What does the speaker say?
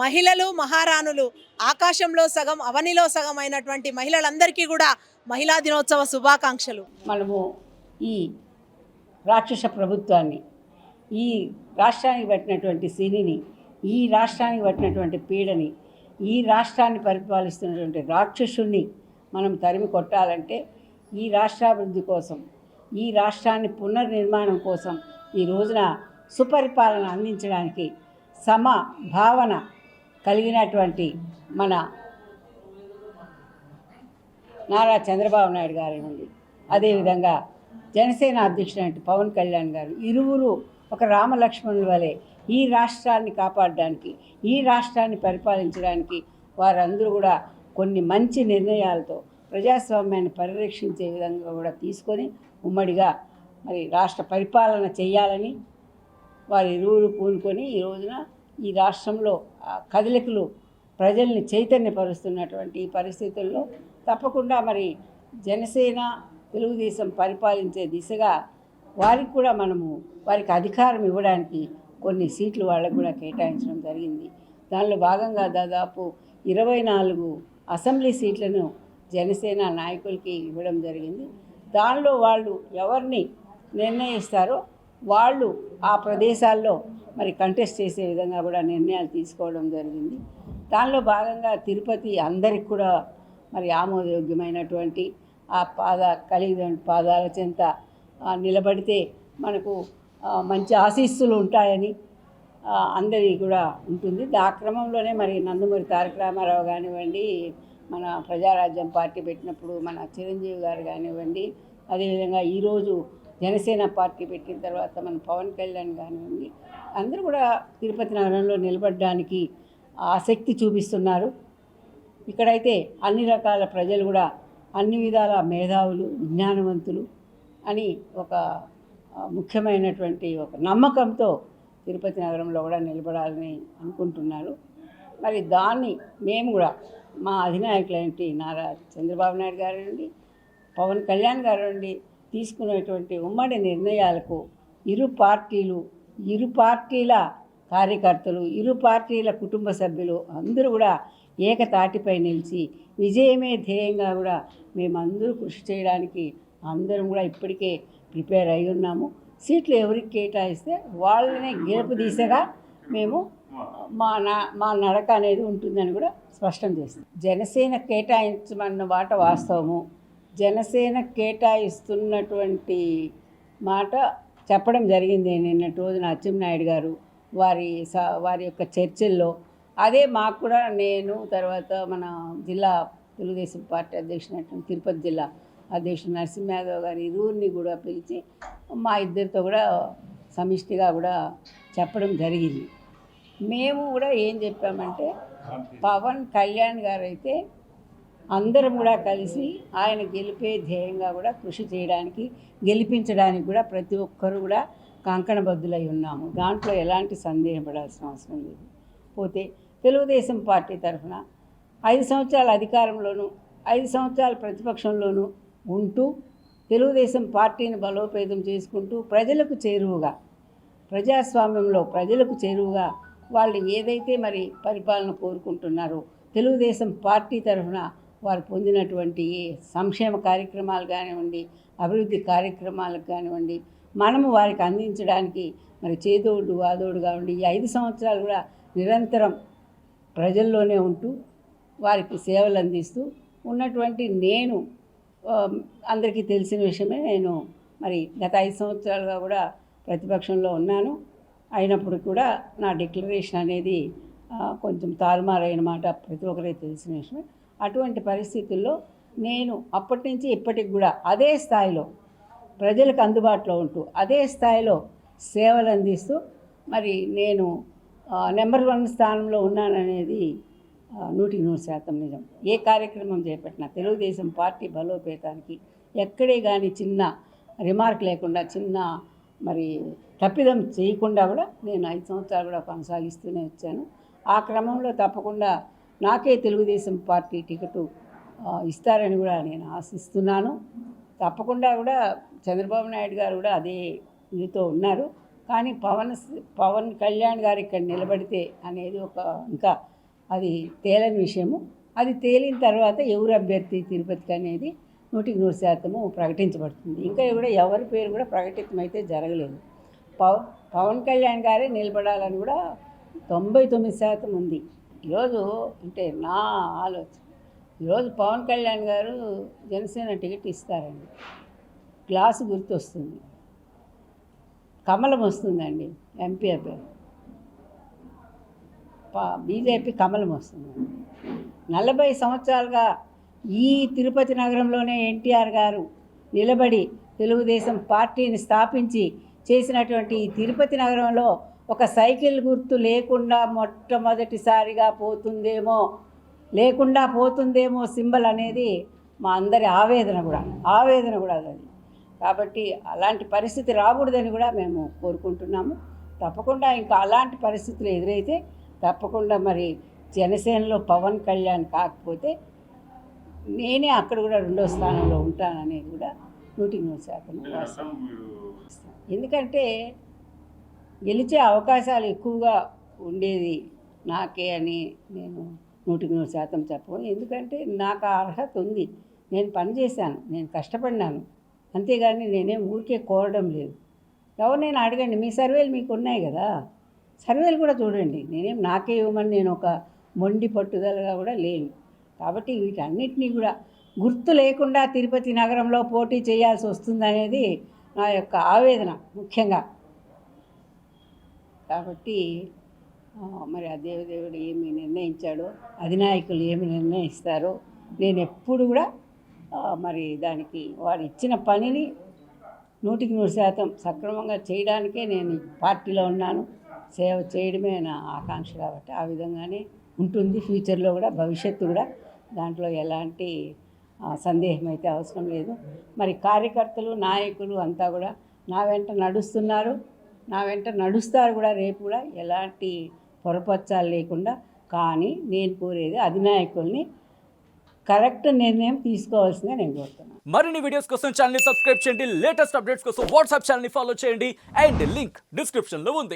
మహిళలు మహారాణులు ఆకాశంలో సగం అవనిలో సగం అయినటువంటి మహిళలందరికీ కూడా మహిళా దినోత్సవ శుభాకాంక్షలు. మనము ఈ రాక్షస ప్రభుత్వాన్ని, ఈ రాష్ట్రానికి పట్టినటువంటి శనిని, ఈ రాష్ట్రానికి పట్టినటువంటి పీడని, ఈ రాష్ట్రాన్ని పరిపాలిస్తున్నటువంటి రాక్షసుని మనం తరిమి కొట్టాలంటే ఈ రాష్ట్రాభివృద్ధి కోసం, ఈ రాష్ట్రాన్ని పునర్నిర్మాణం కోసం ఈ రోజున సుపరిపాలన అందించడానికి సమభావన కలిగినటువంటి మన నారా చంద్రబాబు నాయుడు గారి నుండి, అదేవిధంగా జనసేన అధ్యక్షుడు పవన్ కళ్యాణ్ గారు ఇరువురు ఒక రామలక్ష్మణుల వలె ఈ రాష్ట్రాన్ని కాపాడడానికి, ఈ రాష్ట్రాన్ని పరిపాలించడానికి వారందరూ కూడా కొన్ని మంచి నిర్ణయాలతో ప్రజాస్వామ్యాన్ని పరిరక్షించే విధంగా కూడా తీసుకొని ఉమ్మడిగా మరి రాష్ట్ర పరిపాలన చేయాలని వారి ఇరువురు పూనుకొని ఈ రోజున ఈ రాష్ట్రంలో కదలికలు ప్రజల్ని చైతన్యపరుస్తున్నటువంటి ఈ పరిస్థితుల్లో తప్పకుండా మరి జనసేన తెలుగుదేశం పరిపాలించే దిశగా వారికి కూడా మనము వారికి అధికారం ఇవ్వడానికి కొన్ని సీట్లు వాళ్ళకు కూడా కేటాయించడం జరిగింది. దానిలో భాగంగా దాదాపు 24 అసెంబ్లీ సీట్లను జనసేన నాయకులకి ఇవ్వడం జరిగింది. దానిలో వాళ్ళు ఎవరిని నిర్ణయిస్తారో వాళ్ళు ఆ ప్రదేశాల్లో మరి కంటెస్ట్ చేసే విధంగా కూడా నిర్ణయాలు తీసుకోవడం జరిగింది. దానిలో భాగంగా తిరుపతి అందరికి కూడా మరి ఆమోదయోగ్యమైనటువంటి ఆ కలిగిన పాదాల చెంత నిలబడితే మనకు మంచి ఆశీస్సులు ఉంటాయని అందరి కూడా ఉంటుంది. ఆ క్రమంలోనే మరి నందమూరి తారక రామారావు కానివ్వండి, మన ప్రజారాజ్యం పార్టీ పెట్టినప్పుడు మన చిరంజీవి గారు కానివ్వండి, అదేవిధంగా ఈరోజు జనసేన పార్టీ పెట్టిన తర్వాత మన పవన్ కళ్యాణ్ కానివ్వండి, అందరూ కూడా తిరుపతి నగరంలో నిలబడడానికి ఆసక్తి చూపిస్తున్నారు. ఇక్కడైతే అన్ని రకాల ప్రజలు కూడా అన్ని విధాల మేధావులు, విజ్ఞానవంతులు అని ఒక ముఖ్యమైనటువంటి ఒక నమ్మకంతో తిరుపతి నగరంలో కూడా నిలబడాలని అనుకుంటున్నారు. మరి దాన్ని మేము కూడా మా అధినాయకులైన నారా చంద్రబాబు నాయుడు గారి నుండి, పవన్ కళ్యాణ్ గారి నుండి తీసుకునేటువంటి ఉమ్మడి నిర్ణయాలకు ఇరు పార్టీల కార్యకర్తలు, ఇరు పార్టీల కుటుంబ సభ్యులు అందరూ కూడా ఏకతాటిపై నిలిచి విజయమే ధ్యేయంగా కూడా మేమందరూ కృషి చేయడానికి అందరం కూడా ఇప్పటికే ప్రిపేర్ అయి ఉన్నాము. సీట్లు ఎవరికి కేటాయిస్తే వాళ్ళనే గెలుపు దిశగా మేము మా నడక అనేది ఉంటుందని కూడా స్పష్టం చేస్తాం. జనసేన కేటాయించమన్న మాట వాస్తవము. జనసేన కేటాయిస్తున్నటువంటి మాట చెప్పడం జరిగింది నిన్నటి రోజున అచ్చెన్నాయుడు గారు వారి యొక్క చర్చల్లో. అదే మాకు కూడా నేను తర్వాత మన జిల్లా తెలుగుదేశం పార్టీ అధ్యక్షుడు తిరుపతి జిల్లా అధ్యక్షుడు నరసింహ యాదవ్ గారు ఇరువురిని కూడా పిలిచి మా ఇద్దరితో కూడా సమిష్టిగా కూడా చెప్పడం జరిగింది. మేము కూడా ఏం చెప్పామంటే పవన్ కళ్యాణ్ గారు అయితే అందరం కూడా కలిసి ఆయన గెలిపే ధ్యేయంగా కూడా కృషి చేయడానికి, గెలిపించడానికి కూడా ప్రతి ఒక్కరు కూడా కంకణబద్దులై ఉన్నాము. దాంట్లో ఎలాంటి సందేహపడాల్సిన అవసరం లేదు. పోతే తెలుగుదేశం పార్టీ తరఫున 5 సంవత్సరాల అధికారంలోనూ 5 సంవత్సరాల ప్రతిపక్షంలోనూ ఉంటూ తెలుగుదేశం పార్టీని బలోపేతం చేసుకుంటూ ప్రజలకు చేరువుగా, ప్రజాస్వామ్యంలో ప్రజలకు చేరువుగా వాళ్ళు ఏదైతే మరి పరిపాలన కోరుకుంటున్నారో తెలుగుదేశం పార్టీ తరఫున వారు పొందినటువంటి సంక్షేమ కార్యక్రమాలు కానివ్వండి, అభివృద్ధి కార్యక్రమాలకు కానివ్వండి, మనము వారికి అందించడానికి మరి చేదోడు వాదోడుగా ఉండి ఈ 5 సంవత్సరాలు కూడా నిరంతరం ప్రజల్లోనే ఉంటూ వారికి సేవలు అందిస్తూ ఉన్నటువంటి నేను అందరికీ తెలిసిన విషయమే. నేను మరి గత 5 సంవత్సరాలుగా కూడా ప్రతిపక్షంలో ఉన్నాను. అయినప్పుడు కూడా నా డిక్లరేషన్ అనేది కొంచెం తారుమారైన మాట ప్రతి ఒక్కరికి తెలిసిన విషయమే. అటువంటి పరిస్థితుల్లో నేను అప్పటి నుంచి ఇప్పటికి కూడా అదే స్థాయిలో ప్రజలకు అందుబాటులో ఉంటూ అదే స్థాయిలో సేవలు అందిస్తూ మరి నేను నెంబర్ 1 స్థానంలో ఉన్నాననేది 100% నిజం. ఏ కార్యక్రమం చేపట్టినా తెలుగుదేశం పార్టీ బలోపేతానికి ఎక్కడే కానీ చిన్న రిమార్క్ లేకుండా, చిన్న మరి తప్పిదం చేయకుండా కూడా నేను 5 సంవత్సరాలు కూడా కొనసాగిస్తూనే వచ్చాను. ఆ క్రమంలో తప్పకుండా నాకే తెలుగుదేశం పార్టీ టికెట్ ఇస్తారని కూడా నేను ఆశిస్తున్నాను. తప్పకుండా కూడా చంద్రబాబు నాయుడు గారు కూడా అదే ఇదితో ఉన్నారు. కానీ పవన్ కళ్యాణ్ గారు ఇక్కడ నిలబడితే అనేది ఒక ఇంకా అది తేలని విషయము. అది తేలిన తర్వాత ఎవరు అభ్యర్థి తిరుపతికి అనేది 100% ప్రకటించబడుతుంది. ఇంకా కూడా ఎవరి పేరు కూడా ప్రకటితమైతే జరగలేదు. పవన్ కళ్యాణ్ గారే నిలబడాలని కూడా 99% ఉంది. ఈరోజు అంటే నా ఆలోచన, ఈరోజు పవన్ కళ్యాణ్ గారు జనసేన టికెట్ ఇస్తారండి, గ్లాసు గుర్తు వస్తుంది, కమలం వస్తుందండి, ఎంపీ అభ్యర్థి బీజేపీ కమలం వస్తుందండి. 40 సంవత్సరాలుగా ఈ తిరుపతి నగరంలోనే ఎన్టీఆర్ గారు నిలబడి తెలుగుదేశం పార్టీని స్థాపించి చేసినటువంటి ఈ తిరుపతి నగరంలో ఒక సైకిల్ గుర్తు లేకుండా మొట్టమొదటిసారిగా లేకుండా పోతుందేమో సింబల్ అనేది మా అందరి ఆవేదన కూడా అది. కాబట్టి అలాంటి పరిస్థితి రాకూడదని కూడా మేము కోరుకుంటున్నాము. తప్పకుండా ఇంకా అలాంటి పరిస్థితులు ఎదురైతే తప్పకుండా మరి జనసేనలో పవన్ కళ్యాణ్ కాకపోతే నేనే అక్కడ కూడా 2వ స్థానంలో ఉంటాననేది కూడా 100% వాస్తవం. ఎందుకంటే గెలిచే అవకాశాలు ఎక్కువగా ఉండేది నాకే అని నేను 100% చెప్పను. ఎందుకంటే నాకు ఆ అర్హత ఉంది, నేను పని చేశాను, నేను కష్టపడినాను, అంతేగాని నేనేం ఊరికే కోరడం లేదు. ఎవరినైనా అడగండి, మీ సర్వేలు మీకు ఉన్నాయి కదా, సర్వేలు కూడా చూడండి. నేనేం నాకే ఇవ్వమని నేను ఒక మొండి పట్టుదలగా కూడా లేను. కాబట్టి వీటన్నిటినీ కూడా గుర్తు లేకుండా తిరుపతి నగరంలో పోటీ చేయాల్సి వస్తుందనేది నా యొక్క ఆవేదన ముఖ్యంగా. కాబట్టి మరి ఆ దేవుడు ఏమి నిర్ణయించాడో, అధినాయకులు ఏమి నిర్ణయిస్తారో నేను ఎప్పుడు కూడా మరి దానికి వారు ఇచ్చిన పనిని 100% సక్రమంగా చేయడానికే నేను పార్టీలో ఉన్నాను. సేవ చేయడమే నా ఆకాంక్ష. కాబట్టి ఆ విధంగానే ఉంటుంది ఫ్యూచర్లో కూడా, భవిష్యత్తు కూడా. దాంట్లో ఎలాంటి సందేహం అయితే అవసరం లేదు. మరి కార్యకర్తలు, నాయకులు అంతా కూడా నా వెంట నడుస్తున్నారు, నా వెంట నడుస్తారు కూడా రేపు కూడా, ఎలాంటి పొరపచ్చాలు లేకుండా. కానీ నేను కోరేది అధినాయకుల్ని కరెక్ట్ నిర్ణయం తీసుకోవాల్సిందే నేను కోరుతున్నాను. మరిన్ని వీడియోస్ కోసం ఛానల్ ని సబ్స్క్రైబ్ చేయండి, లేటెస్ట్ అప్డేట్స్ కోసం వాట్సాప్ ఛానల్ ని ఫాలో చేయండి, అండ్ లింక్ డిస్క్రిప్షన్ లో ఉంది.